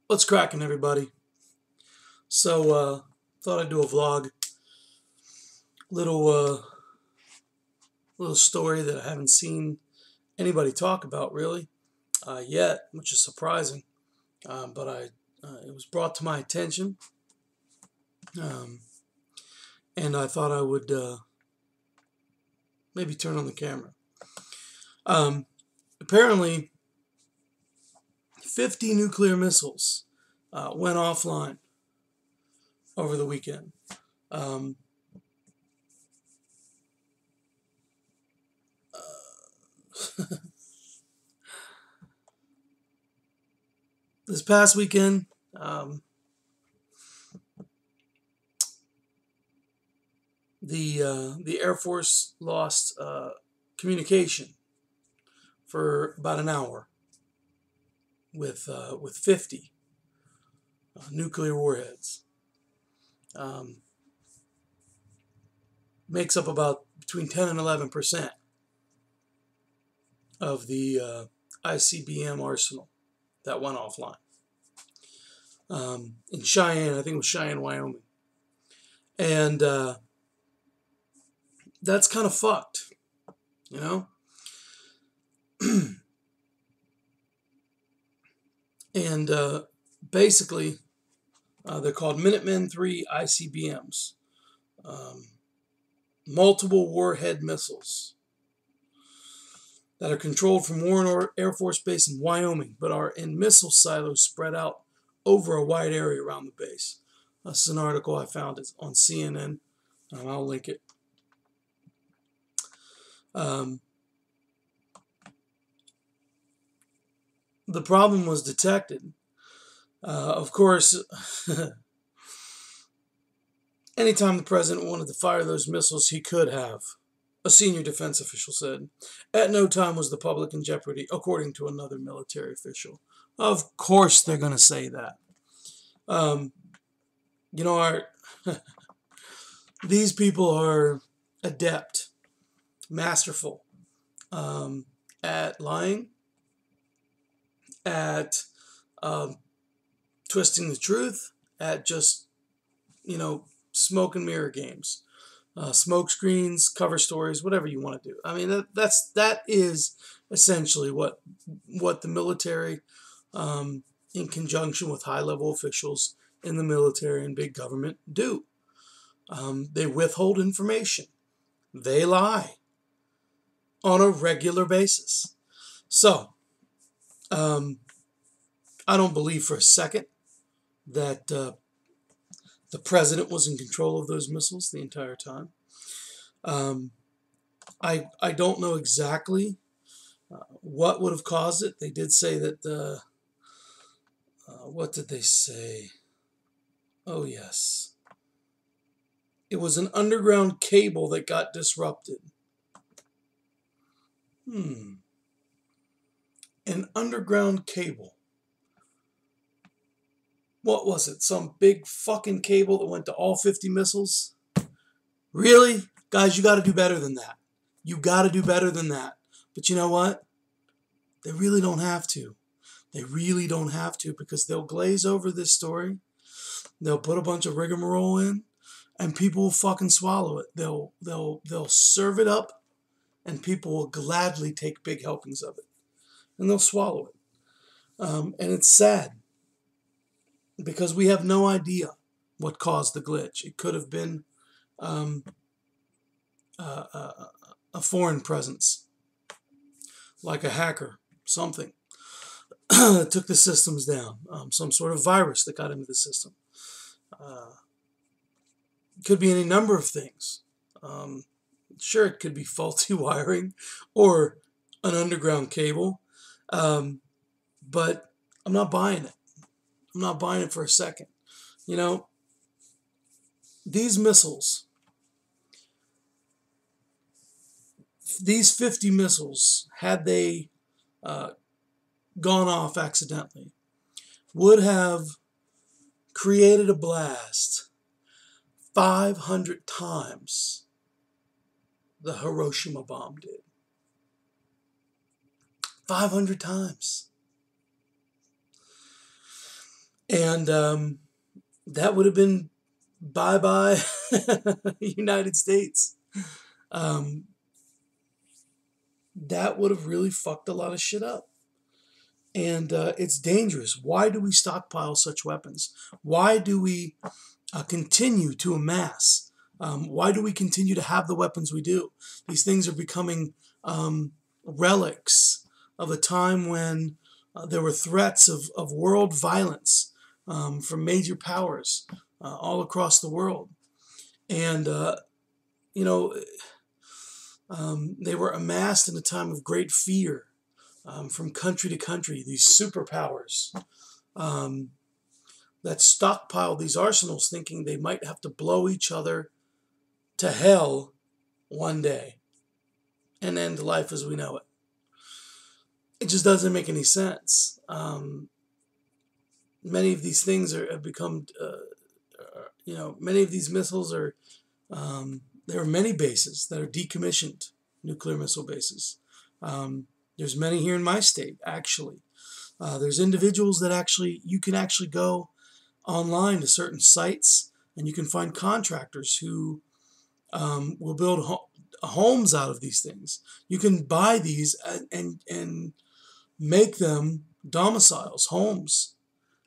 What's cracking, everybody? So, thought I'd do a vlog. Little, little story that I haven't seen anybody talk about really yet, which is surprising. But it was brought to my attention, and I thought I would maybe turn on the camera. Apparently, 50 nuclear missiles went offline over the weekend. This past weekend, the Air Force lost communication for about an hour with 50 nuclear warheads. Makes up about between 10 and 11% of the ICBM arsenal that went offline. In Cheyenne, I think it was Cheyenne, Wyoming. And that's kind of fucked, you know? And basically, they're called Minuteman III ICBMs. Multiple warhead missiles that are controlled from Warren Air Force Base in Wyoming, but are in missile silos spread out over a wide area around the base. This is an article I found on CNN. I'll link it. The problem was detected. Of course, anytime the president wanted to fire those missiles, he could have, a senior defense official said. At no time was the public in jeopardy, according to another military official. Of course they're going to say that. You know, these people are adept, masterful at lying, at twisting the truth, at just, smoke and mirror games. Smoke screens, cover stories, whatever you want to do. I mean, that is essentially what the military, in conjunction with high-level officials in the military and big government, do. They withhold information. They lie on a regular basis. So, I don't believe for a second that the president was in control of those missiles the entire time. I don't know exactly what would have caused it. They did say that what did they say? Oh, yes. It was an underground cable that got disrupted. An underground cable. What was it? Some big fucking cable that went to all 50 missiles? Really? Guys, you got to do better than that. You got to do better than that. But you know what? They really don't have to. They really don't have to, because they'll glaze over this story. They'll put a bunch of rigmarole in, and people will fucking swallow it. They'll serve it up, and people will gladly take big helpings of it. And they'll swallow it. And it's sad, because we have no idea what caused the glitch. It could have been a foreign presence, like a hacker, something that took the systems down, some sort of virus that got into the system. It could be any number of things. Sure, it could be faulty wiring or an underground cable, but I'm not buying it. I'm not buying it for a second. You know, these missiles, these 50 missiles, had they gone off accidentally, would have created a blast 500 times the Hiroshima bomb did. 500 times. And that would have been bye-bye United States. Um, that would have really fucked a lot of shit up. And it's dangerous. Why do we stockpile such weapons? Why do we continue to amass? Why do we continue to have the weapons we do? These things are becoming relics of a time when there were threats of world violence from major powers all across the world. And, you know, they were amassed in a time of great fear from country to country, these superpowers that stockpiled these arsenals thinking they might have to blow each other to hell one day and end life as we know it. It just doesn't make any sense. Many of these things have become, many of these missiles are, there are many bases that are decommissioned nuclear missile bases. There's many here in my state, actually. There's individuals that you can actually go online to certain sites and you can find contractors who will build homes out of these things. You can buy these and make them domiciles, homes.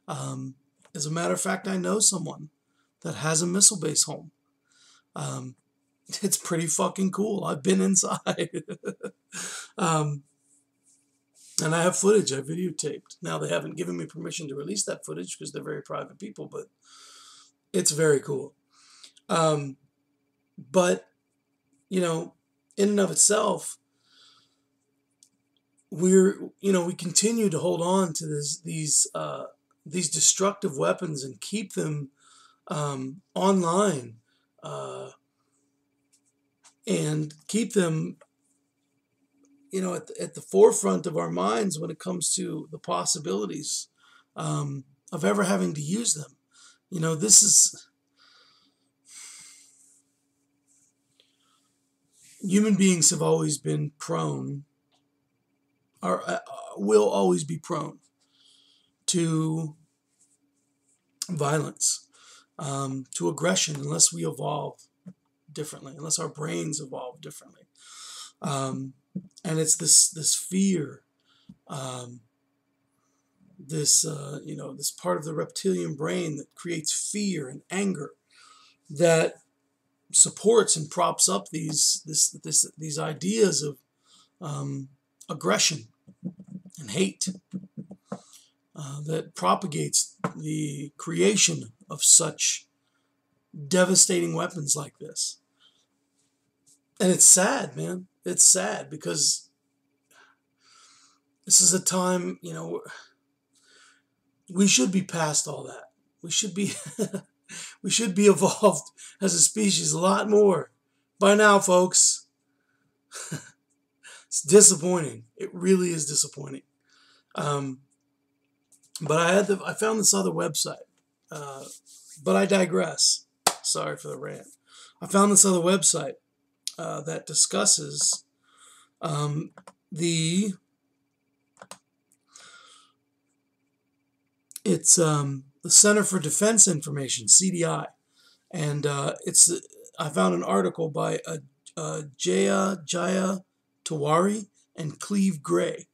As a matter of fact, I know someone that has a missile base home. It's pretty fucking cool. I've been inside. And I have footage I videotaped. Now, they haven't given me permission to release that footage because they're very private people, but it's very cool. But, in and of itself, we continue to hold on to these destructive weapons and keep them online and keep them at the forefront of our minds when it comes to the possibilities of ever having to use them. This is human beings have always been prone, or will always be prone to violence, to aggression, unless we evolve differently, unless our brains evolve differently. And it's this fear, this part of the reptilian brain that creates fear and anger that supports and props up these ideas of aggression and hate that propagates the creation of such devastating weapons like this. And it's sad, man. It's sad because this is a time, we should be past all that. We should be we should be evolved as a species a lot more by now, folks. It's disappointing. It really is disappointing. But I found this other website. But I digress. Sorry for the rant. I found this other website that discusses the Center for Defense Information, CDI, and I found an article by Jaya Tawari and Cleve Gray.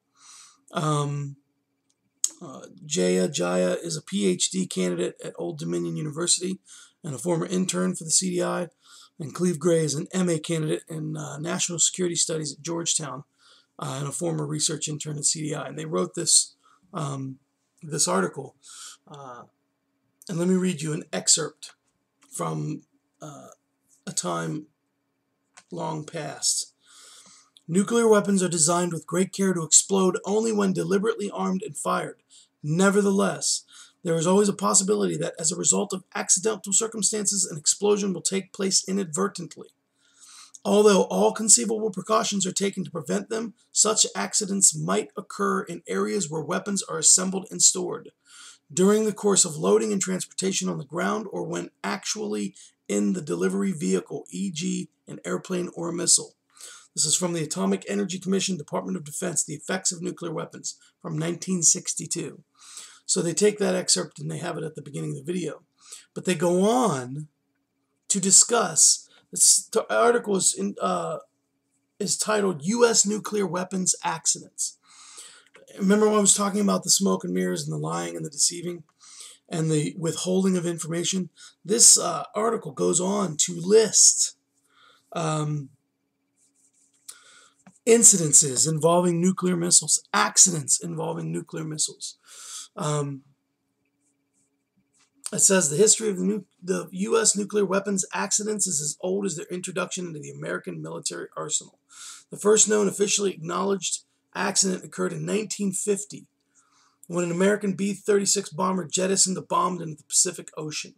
Jaya is a PhD candidate at Old Dominion University and a former intern for the CDI, and Cleve Gray is an MA candidate in National Security Studies at Georgetown and a former research intern at CDI. And they wrote this article. And let me read you an excerpt from a time long past. Nuclear weapons are designed with great care to explode only when deliberately armed and fired. Nevertheless, there is always a possibility that as a result of accidental circumstances, an explosion will take place inadvertently. Although all conceivable precautions are taken to prevent them, such accidents might occur in areas where weapons are assembled and stored, during the course of loading and transportation on the ground, or when actually in the delivery vehicle, e.g. an airplane or a missile. This is from the Atomic Energy Commission, Department of Defense, The Effects of Nuclear Weapons, from 1962. So they take that excerpt and they have it at the beginning of the video. But they go on to discuss, the article is titled U.S. Nuclear Weapons Accidents. Remember when I was talking about the smoke and mirrors and the lying and the deceiving and the withholding of information? This article goes on to list incidences involving nuclear missiles, accidents involving nuclear missiles. It says the history of the U.S. nuclear weapons accidents is as old as their introduction into the American military arsenal. The first known officially acknowledged accident occurred in 1950 when an American B-36 bomber jettisoned a bomb into the Pacific Ocean.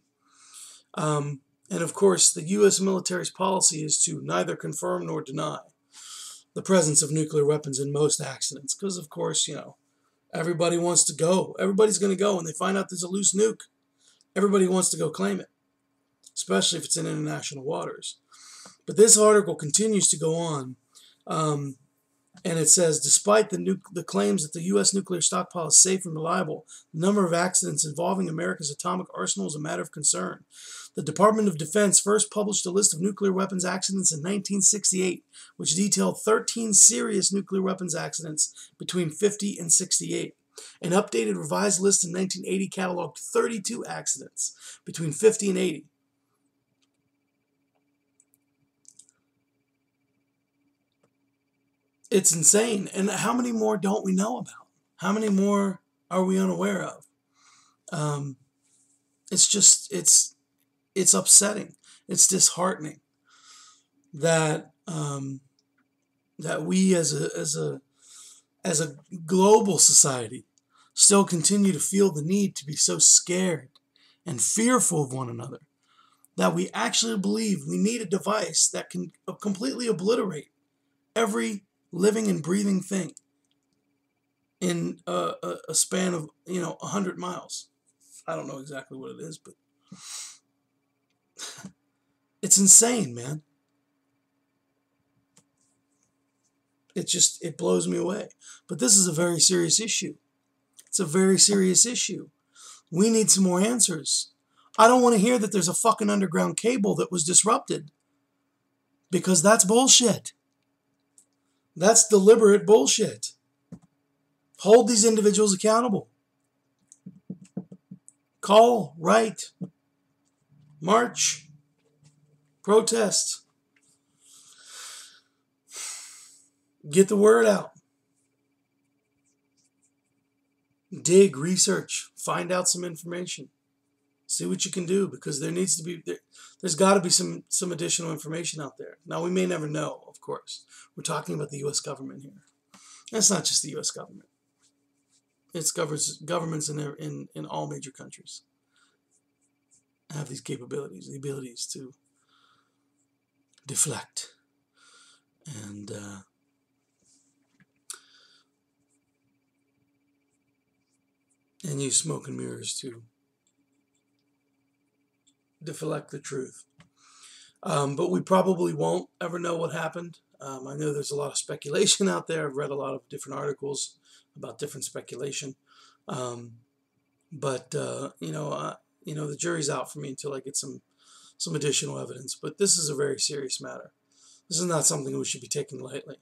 And of course, the U.S. military's policy is to neither confirm nor deny the presence of nuclear weapons in most accidents, because of course, everybody wants to go. Everybody's going to go when they find out there's a loose nuke. Everybody wants to go claim it, especially if it's in international waters. But this article continues to go on, and it says, despite the claims that the U.S. nuclear stockpile is safe and reliable, the number of accidents involving America's atomic arsenal is a matter of concern. The Department of Defense first published a list of nuclear weapons accidents in 1968, which detailed 13 serious nuclear weapons accidents between 50 and 68. An updated revised list in 1980 cataloged 32 accidents between 50 and 80. It's insane. And how many more don't we know about? How many more are we unaware of? It's upsetting. It's disheartening that that we as a global society still continue to feel the need to be so scared and fearful of one another that we actually believe we need a device that can completely obliterate every living and breathing thing in a span of 100 miles. I don't know exactly what it is, but it's insane, man. It blows me away. But this is a very serious issue. It's a very serious issue. We need some more answers. I don't want to hear that there's a fucking underground cable that was disrupted, because that's bullshit. That's deliberate bullshit. Hold these individuals accountable. Call, write, march, protest. Get the word out. Dig, research, find out some information. See what you can do, because there's got to be some additional information out there. Now, we may never know, of course. We're talking about the U.S. government here. And it's not just the U.S. government. It's governments in all major countries have these capabilities, the abilities to deflect and use smoke and mirrors to deflect the truth. But we probably won't ever know what happened. I know there's a lot of speculation out there. I've read a lot of different articles about different speculation. But the jury's out for me until I get some additional evidence. But this is a very serious matter. This is not something we should be taking lightly.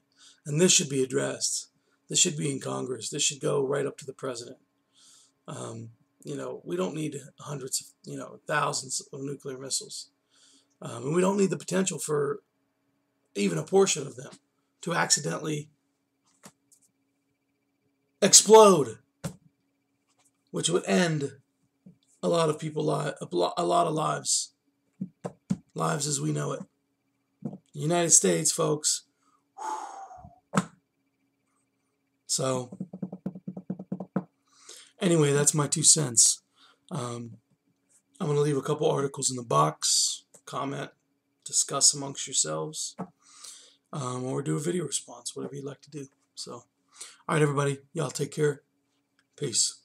And this should be addressed. This should be in Congress. This should go right up to the president. We don't need hundreds of, thousands of nuclear missiles. And we don't need the potential for even a portion of them to accidentally explode, which would end a lot of people, a lot of lives as we know it. The United States, folks. So, anyway, that's my 2 cents. I'm going to leave a couple articles in the box. Comment, discuss amongst yourselves, or do a video response, whatever you'd like to do. So, all right, everybody, y'all take care. Peace.